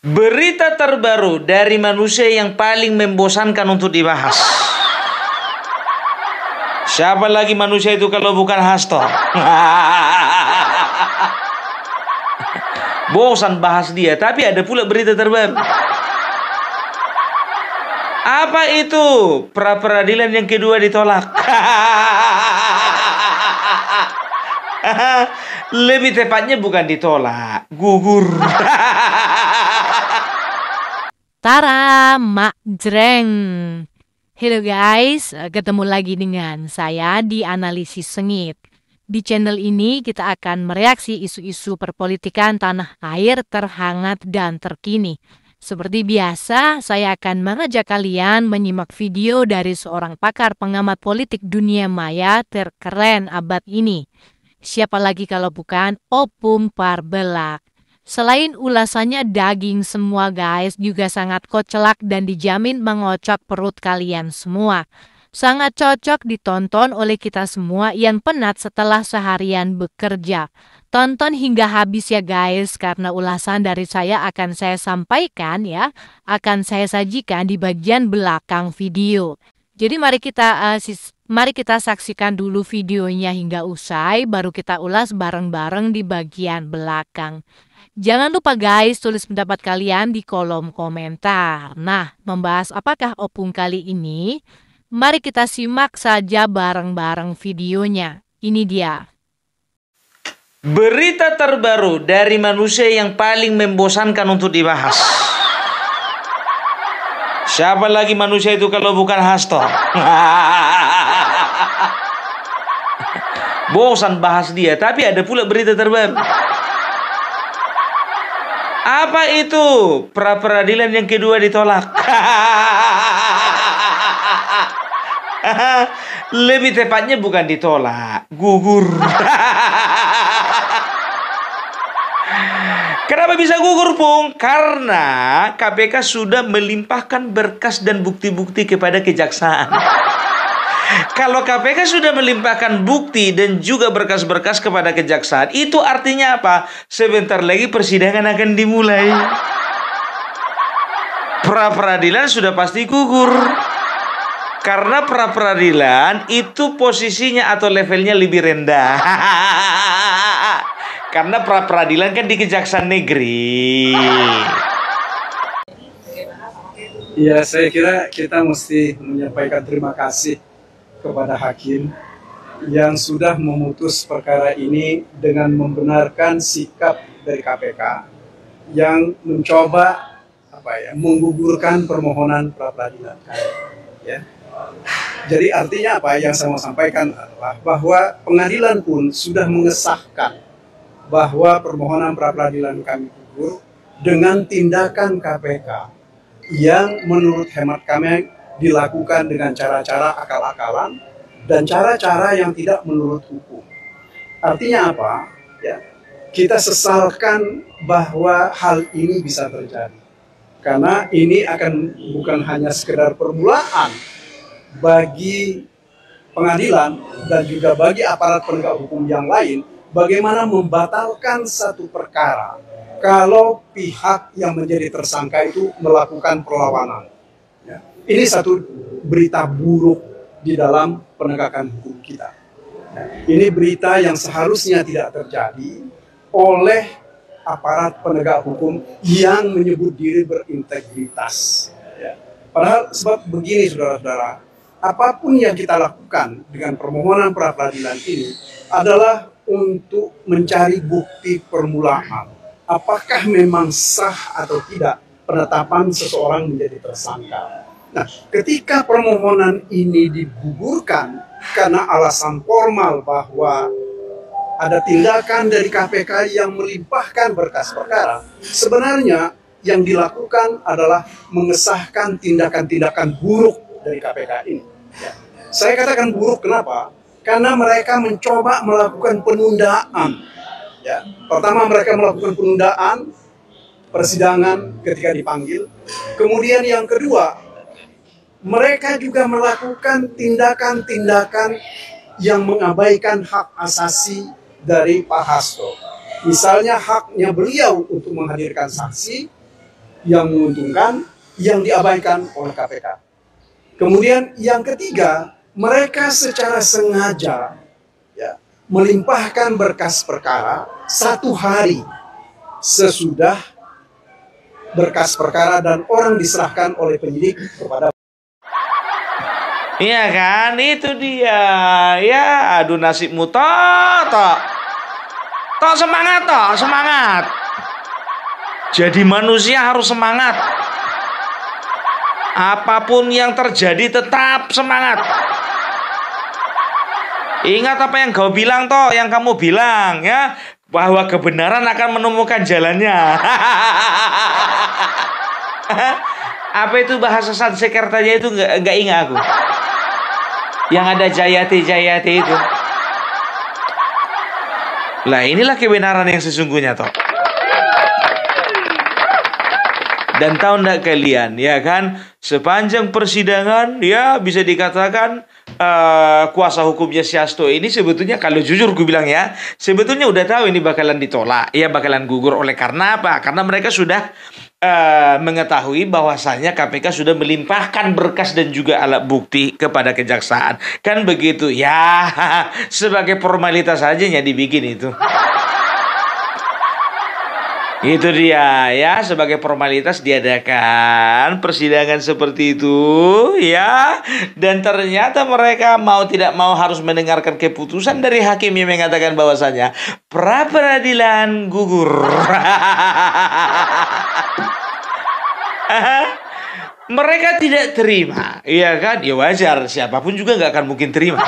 Berita terbaru dari manusia yang paling membosankan untuk dibahas. Siapa lagi manusia itu kalau bukan Hasto? Bosan bahas dia, tapi ada pula berita terbaru. Apa itu? Pra-peradilan yang kedua ditolak. Lebih tepatnya bukan ditolak, gugur. Tara, Mak Jreng. Halo guys, ketemu lagi dengan saya di Analisis Sengit. Di channel ini kita akan mereaksi isu-isu perpolitikan tanah air terhangat dan terkini. Seperti biasa, saya akan mengajak kalian menyimak video dari seorang pakar pengamat politik dunia maya terkeren abad ini. Siapa lagi kalau bukan Opung Parbelak. Selain ulasannya daging semua guys, juga sangat kocak dan dijamin mengocok perut kalian semua. Sangat cocok ditonton oleh kita semua yang penat setelah seharian bekerja. Tonton hingga habis ya guys, karena ulasan dari saya akan saya sampaikan ya, akan saya sajikan di bagian belakang video. Jadi mari kita saksikan dulu videonya hingga usai, baru kita ulas bareng-bareng di bagian belakang. Jangan lupa guys, tulis pendapat kalian di kolom komentar. Nah, membahas apakah opung kali ini? Mari kita simak saja bareng-bareng videonya. Ini dia. Berita terbaru dari manusia yang paling membosankan untuk dibahas. Siapa lagi manusia itu kalau bukan Hasto? Bosan bahas dia, tapi ada pula berita terbaru. Apa itu? Pra-peradilan yang kedua ditolak. Lebih tepatnya bukan ditolak, gugur. Kenapa bisa gugur, Pung? Karena KPK sudah melimpahkan berkas dan bukti-bukti kepada kejaksaan. Kalau KPK sudah melimpahkan bukti dan juga berkas-berkas kepada kejaksaan, itu artinya apa? Sebentar lagi persidangan akan dimulai. Pra-peradilan sudah pasti gugur. Karena pra-peradilan itu posisinya atau levelnya lebih rendah. Karena pra-peradilan kan di Kejaksaan Negeri. Ya, saya kira kita mesti menyampaikan terima kasih kepada hakim yang sudah memutus perkara ini dengan membenarkan sikap dari KPK yang mencoba menggugurkan permohonan pra-peradilan. Ya. Jadi artinya apa yang saya mau sampaikan adalah bahwa pengadilan pun sudah mengesahkan bahwa permohonan pra-peradilan kami gugur dengan tindakan KPK yang menurut hemat kami dilakukan dengan cara-cara akal-akalan dan cara-cara yang tidak menurut hukum. Artinya apa? Ya, kita sesalkan bahwa hal ini bisa terjadi. Karena ini akan bukan hanya sekedar permulaan bagi pengadilan dan juga bagi aparat penegak hukum yang lain bagaimana membatalkan satu perkara kalau pihak yang menjadi tersangka itu melakukan perlawanan. Ini satu berita buruk di dalam penegakan hukum kita. Ini berita yang seharusnya tidak terjadi oleh aparat penegak hukum yang menyebut diri berintegritas. Padahal sebab begini saudara-saudara, apapun yang kita lakukan dengan permohonan pra-peradilan ini adalah untuk mencari bukti permulaan. Apakah memang sah atau tidak penetapan seseorang menjadi tersangka. Nah, ketika permohonan ini digugurkan karena alasan formal bahwa ada tindakan dari KPK yang melimpahkan berkas perkara, sebenarnya yang dilakukan adalah mengesahkan tindakan-tindakan buruk dari KPK ini. Saya katakan buruk kenapa? Karena mereka mencoba melakukan penundaan. Pertama mereka melakukan penundaan persidangan ketika dipanggil. Kemudian yang kedua, mereka juga melakukan tindakan-tindakan yang mengabaikan hak asasi dari Pak Hasto. Misalnya haknya beliau untuk menghadirkan saksi yang menguntungkan yang diabaikan oleh KPK. Kemudian yang ketiga, mereka secara sengaja ya, melimpahkan berkas perkara 1 hari sesudah berkas perkara dan orang diserahkan oleh penyidik kepada. Iya kan, itu dia. Ya, aduh nasibmu tok. Tok semangat, semangat. Jadi manusia harus semangat. Apapun yang terjadi tetap semangat. Ingat apa yang kau bilang yang kamu bilang ya, bahwa kebenaran akan menemukan jalannya. Apa itu bahasa Sanskertanya itu nggak ingat aku. Yang ada Jayati itu. Lah inilah kebenaran yang sesungguhnya Dan tahu enggak kalian, ya kan, sepanjang persidangan ya bisa dikatakan kuasa hukumnya si Hasto ini sebetulnya, kalau jujur gue bilang ya, sebetulnya udah tahu ini bakalan ditolak, ya bakalan gugur. Oleh karena apa? Karena mereka sudah mengetahui bahwasannya KPK sudah melimpahkan berkas dan juga alat bukti kepada kejaksaan. Kan begitu ya, sebagai formalitas saja ya dibikin itu. Itu dia ya, sebagai formalitas diadakan persidangan seperti itu ya. Dan ternyata mereka mau tidak mau harus mendengarkan keputusan dari hakim yang mengatakan bahwasanya pra peradilan gugur. Mereka tidak terima, iya kan? Ya wajar, siapapun juga nggak akan mungkin terima.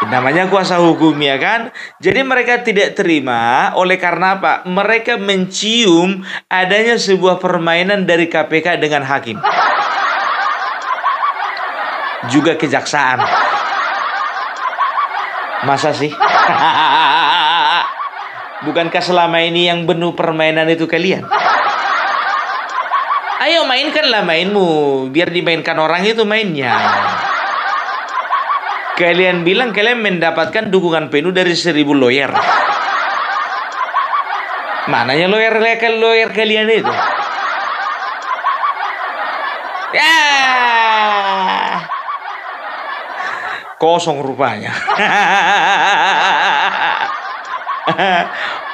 Namanya kuasa hukum, ya kan? Jadi mereka tidak terima. Oleh karena apa? Mereka mencium adanya sebuah permainan dari KPK dengan hakim, juga kejaksaan. Masa sih? Bukankah selama ini yang penuh permainan itu kalian? Ayo mainkanlah mainmu, biar dimainkan orang itu mainnya. Kalian bilang kalian mendapatkan dukungan penuh dari 1000 lawyer. Mananya lawyer kalian itu? Ya, kosong rupanya.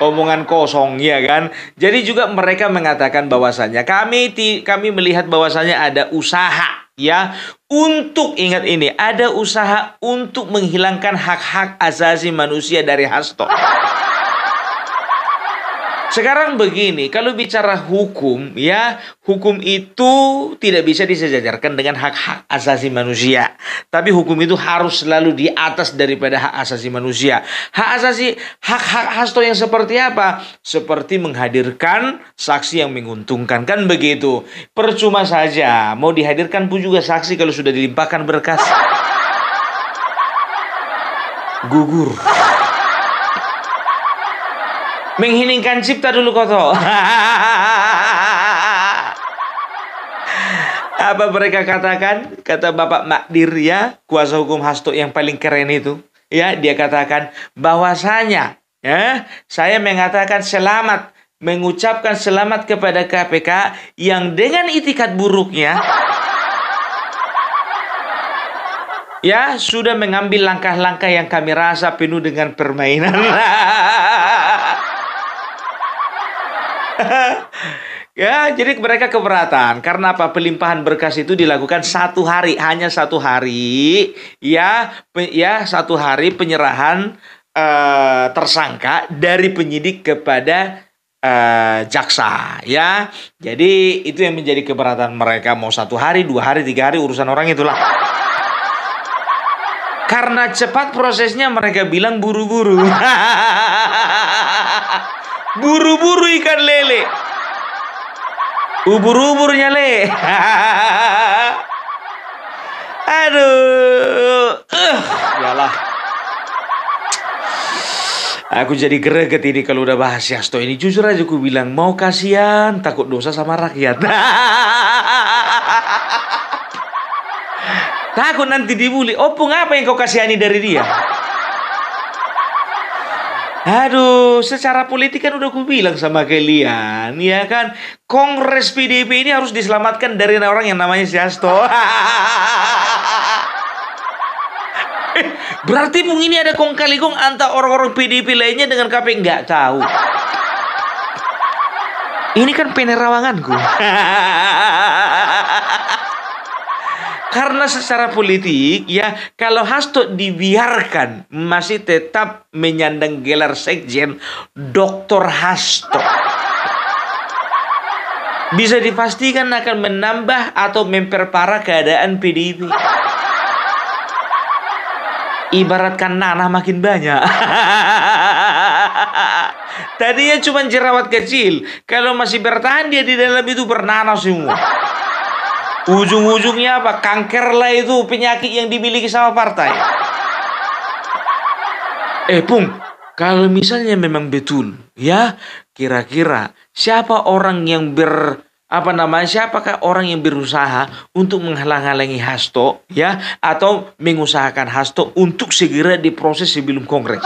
Omongan kosong, ya kan? Jadi juga mereka mengatakan bahwasannya kami melihat bahwasannya ada usaha ya untuk, ingat ini, ada usaha untuk menghilangkan hak-hak asasi manusia dari Hasto. Sekarang begini, kalau bicara hukum ya, hukum itu tidak bisa disejajarkan dengan hak-hak asasi manusia. Tapi hukum itu harus selalu di atas daripada hak asasi manusia. Hak-hak Hasto yang seperti apa? Seperti menghadirkan saksi yang menguntungkan, kan begitu. Percuma saja mau dihadirkan pun juga saksi kalau sudah dilimpahkan berkas. Gugur. Mengheningkan cipta dulu koto. Apa mereka katakan? Kata Bapak Magdir ya, kuasa hukum Hasto yang paling keren itu. Ya, dia katakan bahwasanya ya, saya mengatakan selamat, mengucapkan selamat kepada KPK yang dengan itikat buruknya ya sudah mengambil langkah-langkah yang kami rasa penuh dengan permainan. Ya, jadi mereka keberatan karena apa? Pelimpahan berkas itu dilakukan 1 hari, hanya 1 hari, ya, 1 hari penyerahan tersangka dari penyidik kepada jaksa, ya. Jadi itu yang menjadi keberatan mereka, mau 1 hari, 2 hari, 3 hari, urusan orang itulah. Karena cepat prosesnya mereka bilang buru-buru. Buru-buru ikan lele. Ubur-uburnya le. Aduh. Yalah. Aku jadi greget ini kalau udah bahas Hasto ini. Jujur aja aku bilang, mau kasihan, takut dosa sama rakyat. Takut nanti dibully. Opung apa yang kau kasihani dari dia? Aduh, secara politik kan udah aku bilang sama kalian, ya kan? Kongres PDIP ini harus diselamatkan dari orang yang namanya si Hasto. Berarti Bung ini ada kong kali kong antara orang-orang PDIP lainnya dengan KPI. Nggak tahu. Ini kan penerawanganku. Karena secara politik, ya, kalau Hasto dibiarkan masih tetap menyandang gelar sekjen Dr. Hasto, bisa dipastikan akan menambah atau memperparah keadaan PDIP. Ibaratkan nanah makin banyak. Tadinya cuma jerawat kecil, kalau masih bertahan dia di dalam itu bernanah semua. Ujung-ujungnya apa? Kanker lah itu penyakit yang dimiliki sama partai. Pung, kalau misalnya memang betul, ya, kira-kira siapa orang yang siapakah orang yang berusaha untuk menghalang-halangi Hasto, ya, atau mengusahakan Hasto untuk segera diproses sebelum Kongres?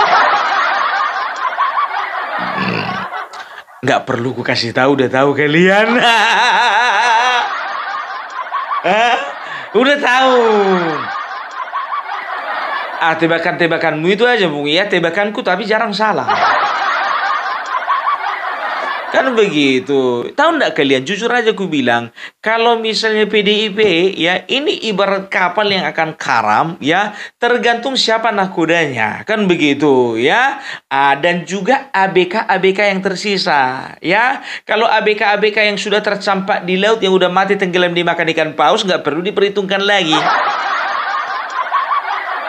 Nggak perlu ku kasih tahu, udah tahu kalian. Udah tahu. Tebakan-tebakanmu itu aja, Bung, ya, tebakanku tapi jarang salah. Kan begitu. Tahu enggak kalian, jujur aja aku bilang, kalau misalnya PDIP, ya, ini ibarat kapal yang akan karam, ya, tergantung siapa nahkodanya. Kan begitu, ya. Dan juga ABK-ABK yang tersisa, ya. Kalau ABK-ABK yang sudah tercampak di laut, yang udah mati tenggelam dimakan ikan paus, nggak perlu diperhitungkan lagi.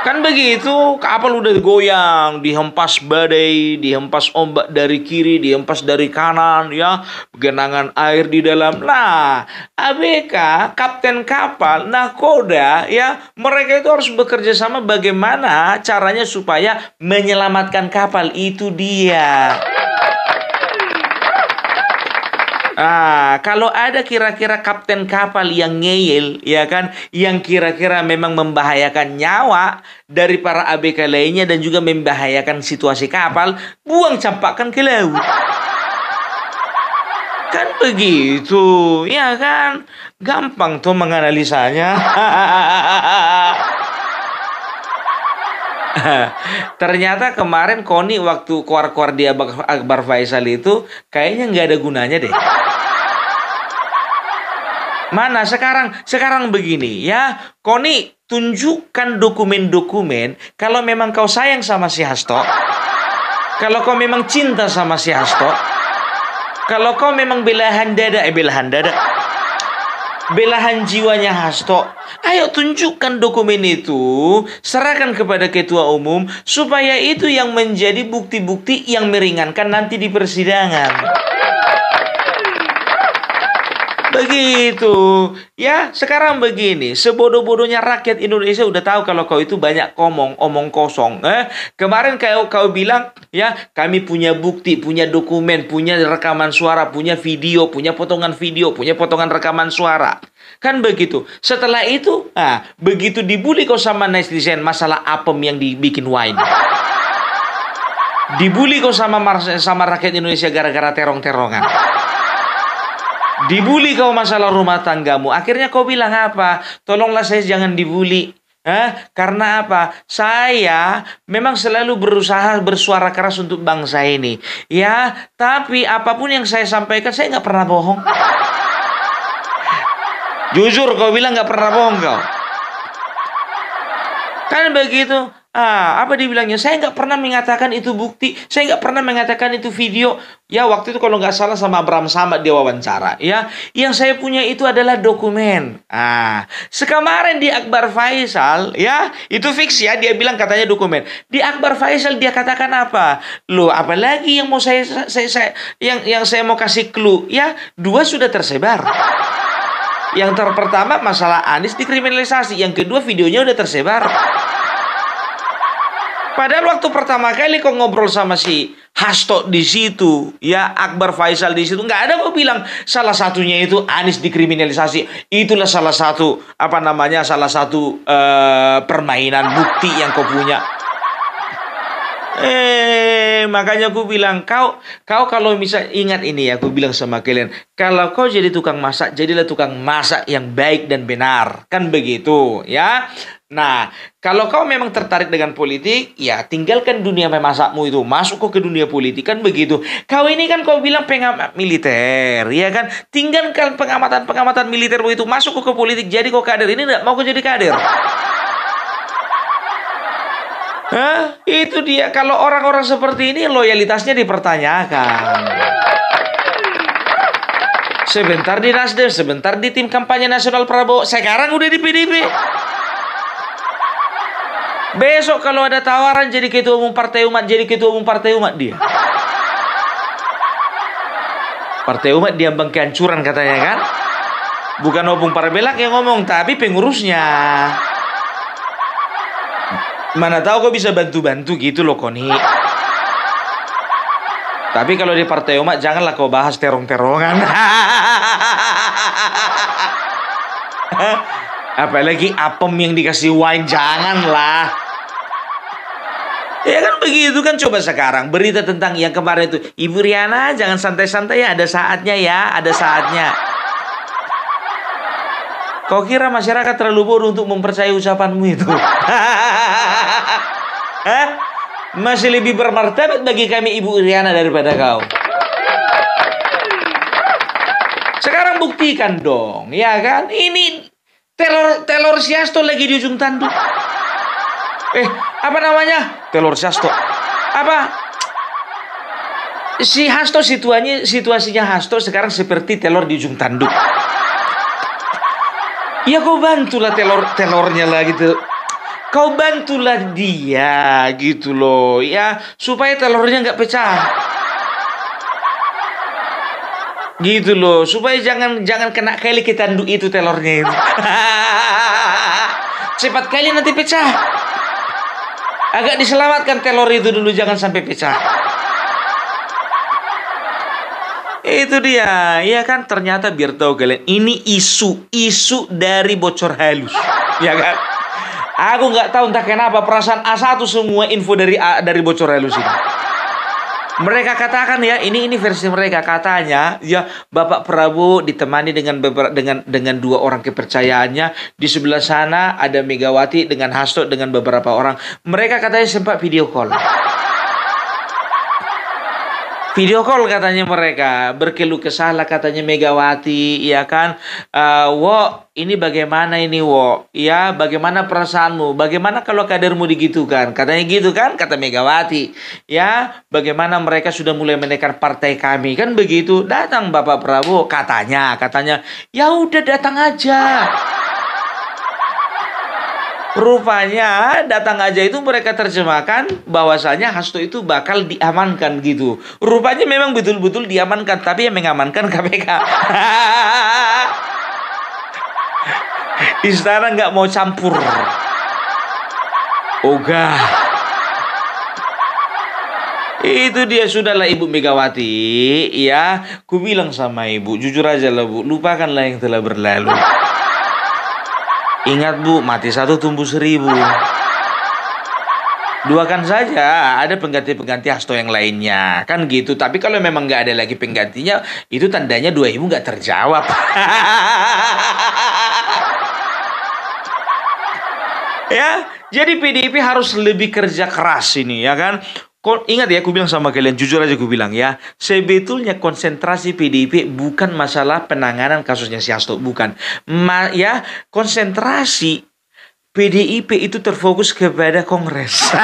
Kan begitu, kapal udah goyang, dihempas badai, dihempas ombak dari kiri, dihempas dari kanan, ya, genangan air di dalam. Nah, ABK, kapten kapal, nahkoda, ya, mereka itu harus bekerja sama bagaimana caranya supaya menyelamatkan kapal. Itu dia. Kalau ada kira-kira kapten kapal yang ngeyel, ya kan, yang kira-kira memang membahayakan nyawa dari para ABK lainnya dan juga membahayakan situasi kapal, buang campakkan ke laut. Kan begitu, ya kan? Gampang tuh menganalisanya. Ternyata kemarin Koni waktu keluar-keluar di Akbar Faisal itu kayaknya nggak ada gunanya deh. Mana sekarang begini, ya, Koni tunjukkan dokumen-dokumen kalau memang kau sayang sama si Hasto, kalau kau memang cinta sama si Hasto, kalau kau memang belahan jiwanya Hasto, ayo tunjukkan dokumen itu, serahkan kepada ketua umum supaya itu yang menjadi bukti-bukti yang meringankan nanti di persidangan. Begitu, ya. Sekarang begini, sebodoh-bodohnya rakyat Indonesia udah tahu kalau kau itu banyak omong kosong. Kemarin kau bilang, ya, kami punya bukti, punya dokumen, punya rekaman suara, punya video, punya potongan video, punya potongan rekaman suara. Kan begitu. Setelah itu, begitu dibully kau sama netizen masalah apem yang dibikin wine. Dibully kau sama rakyat Indonesia gara-gara terong-terongan. Dibully kau masalah rumah tanggamu. Akhirnya kau bilang apa? Tolonglah saya jangan dibully. Karena apa? Saya memang selalu berusaha bersuara keras untuk bangsa ini. Ya, tapi apapun yang saya sampaikan, saya nggak pernah bohong. Jujur kau bilang nggak pernah bohong kau. Kan begitu. Apa dibilangnya? Saya nggak pernah mengatakan itu bukti. Saya nggak pernah mengatakan itu video. Ya, waktu itu kalau nggak salah sama Abraham Samad dia wawancara. Ya, yang saya punya itu adalah dokumen. Sekemarin di Akbar Faisal, ya, itu fix ya. Dia bilang katanya dokumen. Di Akbar Faisal dia katakan apa? Loh, apalagi yang mau yang saya mau kasih clue? Ya, 2 sudah tersebar. Yang pertama masalah Anies dikriminalisasi. Yang kedua videonya udah tersebar. Padahal waktu pertama kali kau ngobrol sama si Hasto di situ, ya, Akbar Faisal di situ, nggak ada kau bilang salah satunya itu Anies dikriminalisasi. Itulah salah satu permainan bukti yang kau punya. Makanya aku bilang kau kalau misal ingat ini ya, aku bilang sama kalian, kalau kau jadi tukang masak, jadilah tukang masak yang baik dan benar, kan begitu ya. Nah, kalau kau memang tertarik dengan politik, ya tinggalkan dunia memasakmu itu, masuk kau ke dunia politik, kan begitu. Kau ini kan kau bilang pengamat militer, ya kan? Tinggalkan pengamatan militermu itu, masuk kau ke politik, jadi kau kader. Ini enggak mau kau jadi kader. Hah? Itu dia. Kalau orang-orang seperti ini loyalitasnya dipertanyakan. Sebentar di Nasdem, sebentar di tim kampanye nasional Prabowo, sekarang udah di PDIP. Besok kalau ada tawaran jadi ketua umum Partai Umat, jadi ketua umum Partai Umat dia. Partai Umat diambang kehancuran katanya kan? Bukan Opung Parabelak yang ngomong, tapi pengurusnya. Mana tahu kok bisa bantu-bantu gitu loh Koni. Tapi kalau di Partai Umat janganlah kau bahas terong-terongan. Apalagi apem yang dikasih wine, janganlah. Ya kan begitu kan. Coba sekarang berita tentang yang kemarin itu, Ibu Riana jangan santai-santai ya, ada saatnya ya, ada saatnya. Kau kira masyarakat terlalu bodoh untuk mempercayai ucapanmu itu? Hah? Masih lebih bermartabat bagi kami Ibu Iriana daripada kau. Sekarang buktikan dong, ya kan? Ini telur si Hasto lagi di ujung tanduk. Apa namanya? Telur si Hasto. Apa? Si Hasto situasinya Hasto sekarang seperti telur di ujung tanduk. Ya kau bantulah telurnya lah gitu. Kau bantulah dia gitu loh ya, supaya telurnya nggak pecah. Gitu loh, supaya jangan kena kali ke tanduk itu telurnya itu. Cepat kali nanti pecah. Agak diselamatkan telur itu dulu, jangan sampai pecah. Itu dia, ya kan, ternyata biar tahu kalian, ini isu dari bocor halus, ya kan? Aku nggak tahu entah kenapa perasaan A1 semua info dari bocor halus ini. Mereka katakan ya, ini versi mereka, katanya ya Bapak Prabowo ditemani dengan dua orang kepercayaannya, di sebelah sana ada Megawati dengan Hasto dengan beberapa orang. Mereka katanya sempat video call. Video call katanya mereka, berkeluh kesah katanya Megawati, ya kan? Wo, ini bagaimana ini Wo? Ya, bagaimana perasaanmu? Bagaimana kalau kadermu digitukan? Katanya gitu kan, kata Megawati. Ya, bagaimana mereka sudah mulai menekan partai kami, kan begitu? Datang Bapak Prabowo, katanya, ya udah datang aja. Rupanya datang aja itu mereka terjemahkan bahwasanya Hasto itu bakal diamankan gitu. Rupanya memang betul-betul diamankan, tapi yang mengamankan KPK. Istana nggak mau campur. Ogah. Itu dia, sudahlah Ibu Megawati, ya. Ku bilang sama Ibu, jujur aja lah Bu, lupakanlah yang telah berlalu. Ingat Bu, mati satu tumbuh 1000. Doakan saja ada pengganti Hasto yang lainnya, kan gitu. Tapi kalau memang nggak ada lagi penggantinya, itu tandanya 2000 nggak terjawab. Ya, jadi PDIP harus lebih kerja keras ini, ya kan? Ingat ya, aku bilang sama kalian, jujur aja aku bilang ya, sebetulnya konsentrasi PDIP bukan masalah penanganan kasusnya si Hasto, bukan. Ya, konsentrasi PDIP itu terfokus kepada Kongres.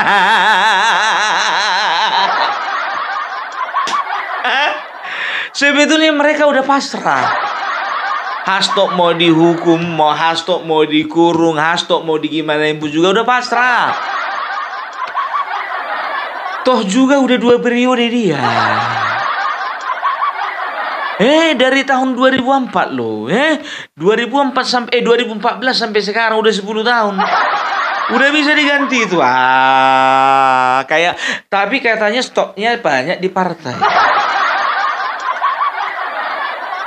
Sebetulnya mereka udah pasrah. Hasto mau dihukum, Hasto mau dikurung, Hasto mau digimanain pun juga udah pasrah. Toh juga udah 2 periode dia. Dari tahun 2004 loh. 2014 sampai sekarang udah 10 tahun. Udah bisa diganti itu. Tapi katanya stoknya banyak di partai.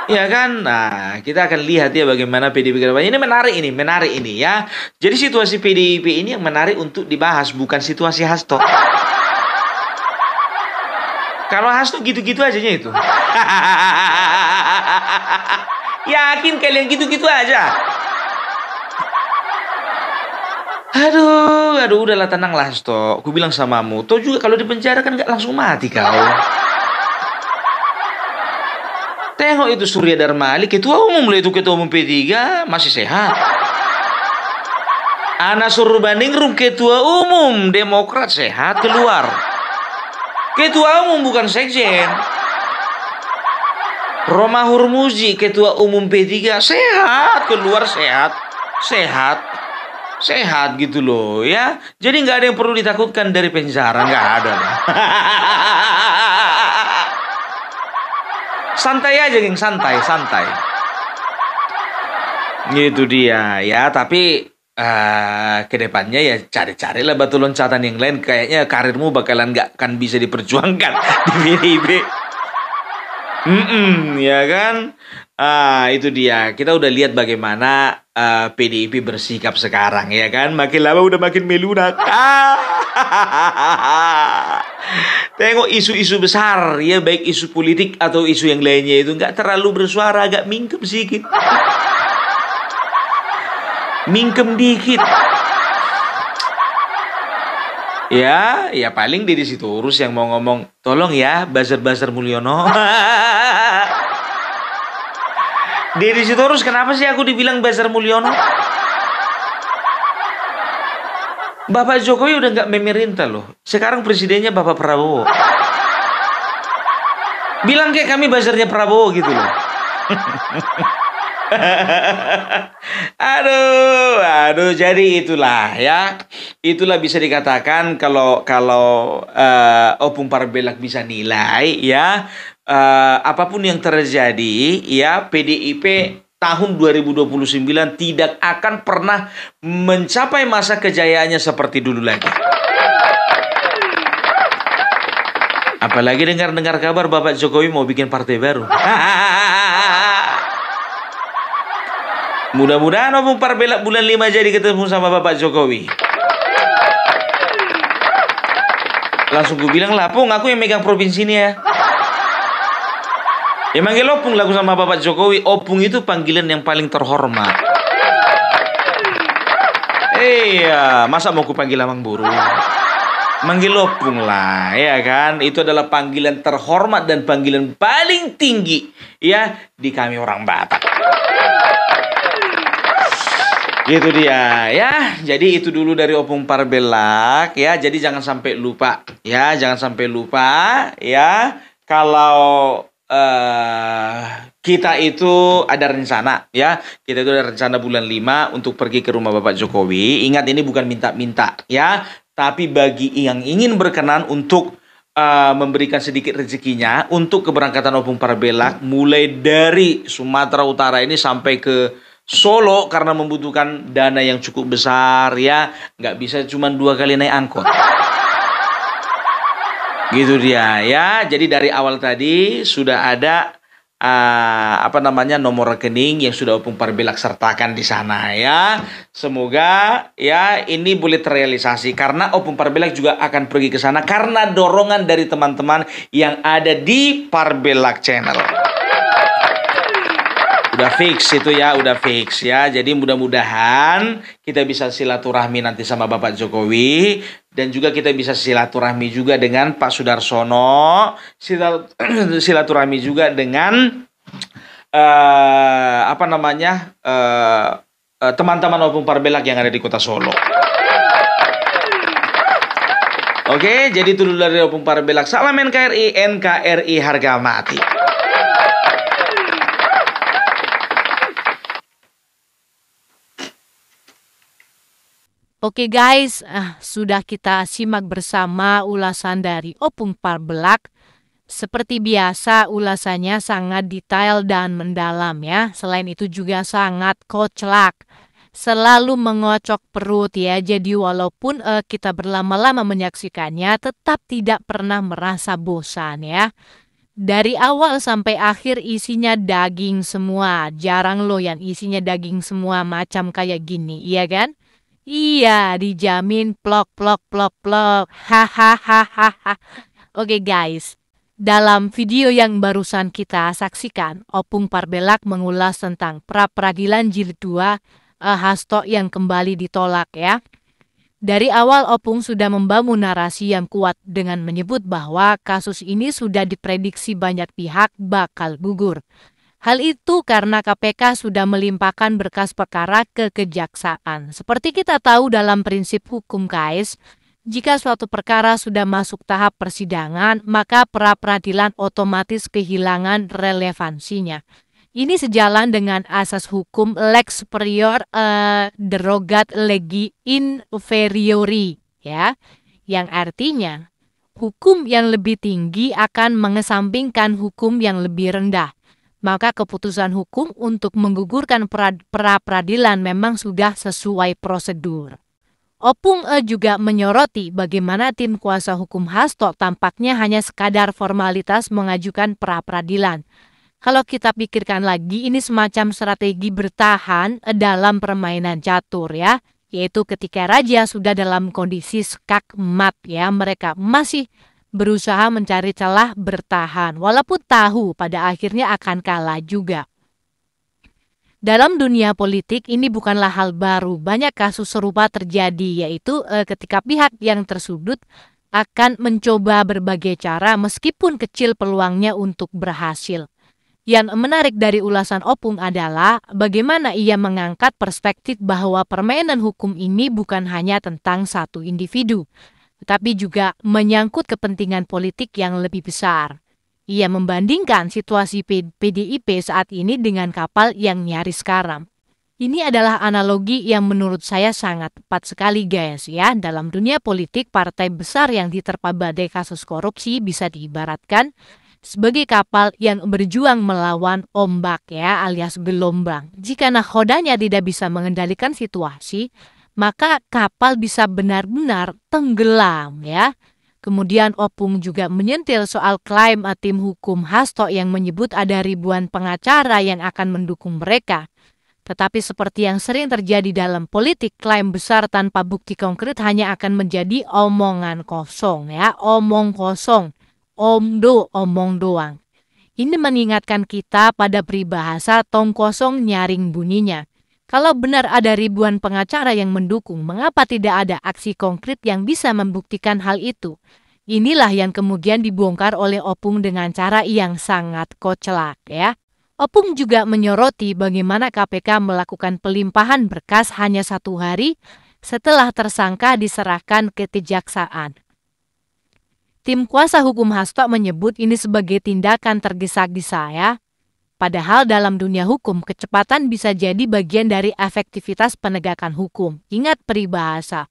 Ya kan? Nah, kita akan lihat ya bagaimana PDIP ke depannya. Ini menarik ini ya. Jadi situasi PDIP ini yang menarik untuk dibahas, bukan situasi Hasto. Kalau Hasto gitu-gitu ajanya itu. Yakin kalian gitu-gitu aja. Aduh, udahlah tenanglah Hasto. Aku bilang samamu, toh juga kalau di penjara kan nggak langsung mati kau. Tengok itu Surya Dharma Ali, ketua umum loh itu, ketua umum P3, masih sehat. Ana Surbaningrum, ketua umum Demokrat, sehat keluar. Ketua umum bukan sekjen. Roma Hurmuzi, ketua umum P3, sehat keluar, sehat gitu loh ya. Jadi nggak ada yang perlu ditakutkan dari penjara, nggak ada. Santai aja geng, santai. Gitu dia ya, tapi kedepannya ya cari-carilah batu loncatan yang lain. Kayaknya karirmu bakalan nggak akan bisa diperjuangkan di PDIP. Ya kan? Itu dia. Kita udah lihat bagaimana PDIP bersikap sekarang ya kan. Makin lama udah makin melunak. Tengok isu-isu besar ya, baik isu politik atau isu yang lainnya itu nggak terlalu bersuara, agak mingkem sedikit. Mingkem dikit. Ya paling Deddy Sitorus yang mau ngomong, tolong ya buzzer Mulyono. Deddy Sitorus, kenapa sih aku dibilang buzzer Mulyono? Bapak Jokowi udah nggak memerintah loh. Sekarang presidennya Bapak Prabowo. Bilang kayak kami buzzernya Prabowo gitu loh. Aduh, jadi itulah ya. Itulah bisa dikatakan kalau Opung Parbelak bisa nilai ya, apapun yang terjadi ya, PDIP tahun 2029 tidak akan pernah mencapai masa kejayaannya seperti dulu lagi. Apalagi dengar kabar Bapak Jokowi mau bikin partai baru. Mudah-mudahan Opung Parbelak bulan 5 jadi ketemu sama Bapak Jokowi. Langsung gue bilang lah, Pung, aku yang megang provinsi ini ya. Ya manggil Opung lagu sama Bapak Jokowi. Opung itu panggilan yang paling terhormat. Iya, masa mau ku panggil Amang Buru? Manggil Opung lah, ya kan? Itu adalah panggilan terhormat dan panggilan paling tinggi ya di kami orang Batak. Gitu dia ya. Jadi itu dulu dari Opung Parbelak ya. Jadi jangan sampai lupa ya, kalau kita itu ada rencana ya. Kita itu ada rencana bulan 5 untuk pergi ke rumah Bapak Jokowi. Ingat, ini bukan minta-minta ya, tapi bagi yang ingin berkenan untuk memberikan sedikit rezekinya untuk keberangkatan Opung Parbelak mulai dari Sumatera Utara ini sampai ke Solo, karena membutuhkan dana yang cukup besar ya. Nggak bisa cuma 2 kali naik angkot. Gitu dia ya. Jadi dari awal tadi sudah ada nomor rekening yang sudah Opung Parbelak sertakan di sana ya. Semoga ya ini boleh terrealisasi, karena Opung Parbelak juga akan pergi ke sana karena dorongan dari teman-teman yang ada di Parbelak Channel. Udah fix ya. Jadi mudah-mudahan kita bisa silaturahmi nanti sama Bapak Jokowi, dan juga kita bisa silaturahmi juga dengan Pak Sudarsono, silaturahmi juga dengan teman-teman Opung Parbelak yang ada di Kota Solo. Oke, jadi itu dulu dari Opung Parbelak. Salam NKRI harga mati. Oke guys, sudah kita simak bersama ulasan dari Opung Parbelak. Seperti biasa, ulasannya sangat detail dan mendalam ya. Selain itu juga sangat koclak. Selalu mengocok perut ya. Jadi walaupun kita berlama-lama menyaksikannya, tetap tidak pernah merasa bosan ya. Dari awal sampai akhir isinya daging semua. Jarang loh yang isinya daging semua macam kayak gini, iya kan? Iya, dijamin plok. Hahaha. Oke guys, Dalam video yang barusan kita saksikan, Opung Parbelak mengulas tentang pra-peradilan jilid 2 Hasto yang kembali ditolak ya. Dari awal Opung sudah membangun narasi yang kuat dengan menyebut bahwa kasus ini sudah diprediksi banyak pihak bakal gugur. Hal itu karena KPK sudah melimpahkan berkas perkara ke kejaksaan. Seperti kita tahu dalam prinsip hukum guys, jika suatu perkara sudah masuk tahap persidangan, maka pra-peradilan otomatis kehilangan relevansinya. Ini sejalan dengan asas hukum lex superior derogat legi inferiori, ya, yang artinya hukum yang lebih tinggi akan mengesampingkan hukum yang lebih rendah. Maka keputusan hukum untuk menggugurkan pra-peradilan memang sudah sesuai prosedur. Opung juga menyoroti bagaimana tim kuasa hukum Hasto tampaknya hanya sekadar formalitas mengajukan pra-peradilan. Kalau kita pikirkan lagi, ini semacam strategi bertahan dalam permainan catur ya, yaitu ketika raja sudah dalam kondisi skakmat ya, mereka masih berusaha mencari celah bertahan, walaupun tahu pada akhirnya akan kalah juga. Dalam dunia politik ini bukanlah hal baru, banyak kasus serupa terjadi, yaitu ketika pihak yang tersudut akan mencoba berbagai cara meskipun kecil peluangnya untuk berhasil. Yang menarik dari ulasan Opung adalah bagaimana ia mengangkat perspektif bahwa permainan hukum ini bukan hanya tentang satu individu, tetapi juga menyangkut kepentingan politik yang lebih besar. Ia membandingkan situasi PDIP saat ini dengan kapal yang nyaris karam. Ini adalah analogi yang menurut saya sangat tepat sekali guys ya. Dalam dunia politik, partai besar yang diterpa badai kasus korupsi bisa diibaratkan sebagai kapal yang berjuang melawan ombak ya, alias gelombang. Jika nahkodanya tidak bisa mengendalikan situasi, maka kapal bisa benar-benar tenggelam ya. Kemudian Opung juga menyentil soal klaim tim hukum Hasto yang menyebut ada ribuan pengacara yang akan mendukung mereka. Tetapi seperti yang sering terjadi dalam politik, klaim besar tanpa bukti konkret hanya akan menjadi omongan kosong ya, omong kosong, omong doang. Ini mengingatkan kita pada peribahasa tong kosong nyaring bunyinya. Kalau benar ada ribuan pengacara yang mendukung, mengapa tidak ada aksi konkret yang bisa membuktikan hal itu? Inilah yang kemudian dibongkar oleh Opung dengan cara yang sangat koclak ya. Opung juga menyoroti bagaimana KPK melakukan pelimpahan berkas hanya 1 hari setelah tersangka diserahkan ke kejaksaan. Tim kuasa hukum Hasto menyebut ini sebagai tindakan tergesa-gesa ya. Padahal dalam dunia hukum, kecepatan bisa jadi bagian dari efektivitas penegakan hukum. Ingat peribahasa,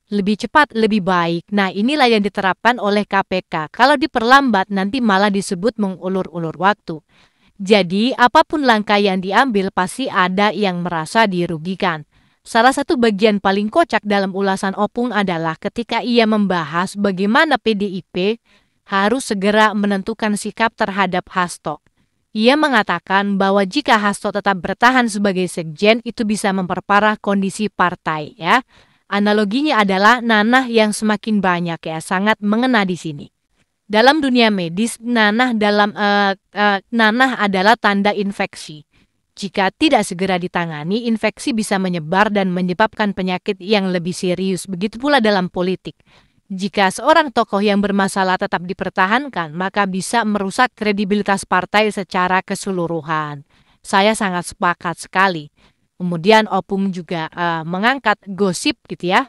lebih cepat lebih baik. Nah inilah yang diterapkan oleh KPK. Kalau diperlambat nanti malah disebut mengulur-ulur waktu. Jadi apapun langkah yang diambil pasti ada yang merasa dirugikan. Salah satu bagian paling kocak dalam ulasan Opung adalah ketika ia membahas bagaimana PDIP harus segera menentukan sikap terhadap Hasto. Ia mengatakan bahwa jika Hasto tetap bertahan sebagai sekjen itu bisa memperparah kondisi partai ya. Analoginya adalah nanah yang semakin banyak ya, sangat mengena di sini. Dalam dunia medis, nanah adalah tanda infeksi. Jika tidak segera ditangani, infeksi bisa menyebar dan menyebabkan penyakit yang lebih serius. Begitu pula dalam politik. Jika seorang tokoh yang bermasalah tetap dipertahankan, maka bisa merusak kredibilitas partai secara keseluruhan. Saya sangat sepakat sekali. Kemudian Opung juga mengangkat gosip gitu ya,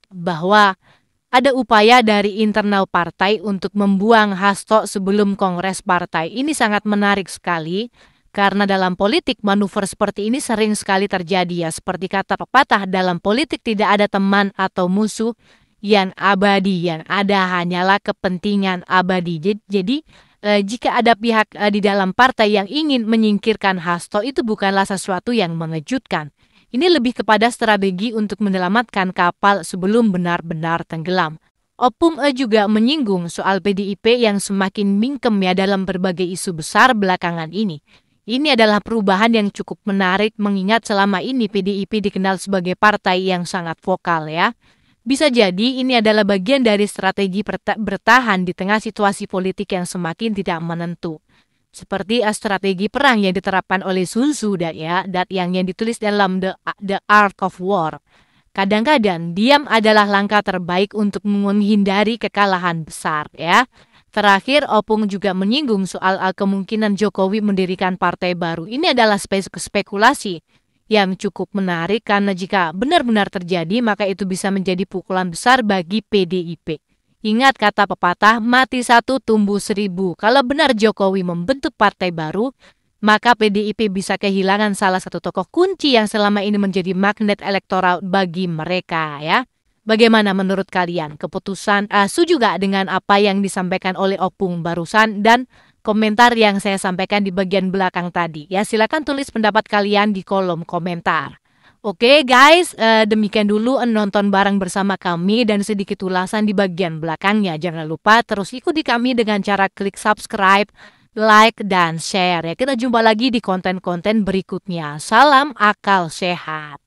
bahwa ada upaya dari internal partai untuk membuang Hasto sebelum kongres partai. Ini sangat menarik sekali, karena dalam politik manuver seperti ini sering sekali terjadi ya. Seperti kata pepatah, dalam politik tidak ada teman atau musuh yang abadi, yang ada hanyalah kepentingan abadi. Jadi jika ada pihak di dalam partai yang ingin menyingkirkan Hasto, itu bukanlah sesuatu yang mengejutkan. Ini lebih kepada strategi untuk menyelamatkan kapal sebelum benar-benar tenggelam. Opung juga menyinggung soal PDIP yang semakin mingkem ya dalam berbagai isu besar belakangan ini. Ini adalah perubahan yang cukup menarik mengingat selama ini PDIP dikenal sebagai partai yang sangat vokal ya. Bisa jadi ini adalah bagian dari strategi bertahan di tengah situasi politik yang semakin tidak menentu. Seperti strategi perang yang diterapkan oleh Sun Tzu dan yang ditulis dalam The Art of War. Kadang-kadang diam adalah langkah terbaik untuk menghindari kekalahan besar ya. Terakhir, Opung juga menyinggung soal kemungkinan Jokowi mendirikan partai baru. Ini adalah spekulasi yang cukup menarik karena jika benar-benar terjadi maka itu bisa menjadi pukulan besar bagi PDIP. Ingat kata pepatah, mati satu tumbuh 1000. Kalau benar Jokowi membentuk partai baru, maka PDIP bisa kehilangan salah satu tokoh kunci yang selama ini menjadi magnet elektoral bagi mereka ya. Bagaimana menurut kalian? Keputusan setuju gak dengan apa yang disampaikan oleh Opung barusan dan komentar yang saya sampaikan di bagian belakang tadi? Ya, silakan tulis pendapat kalian di kolom komentar. Oke guys, demikian dulu nonton bareng bersama kami dan sedikit ulasan di bagian belakangnya. Jangan lupa terus ikuti kami dengan cara klik subscribe, like, dan share. Ya, kita jumpa lagi di konten-konten berikutnya. Salam akal sehat.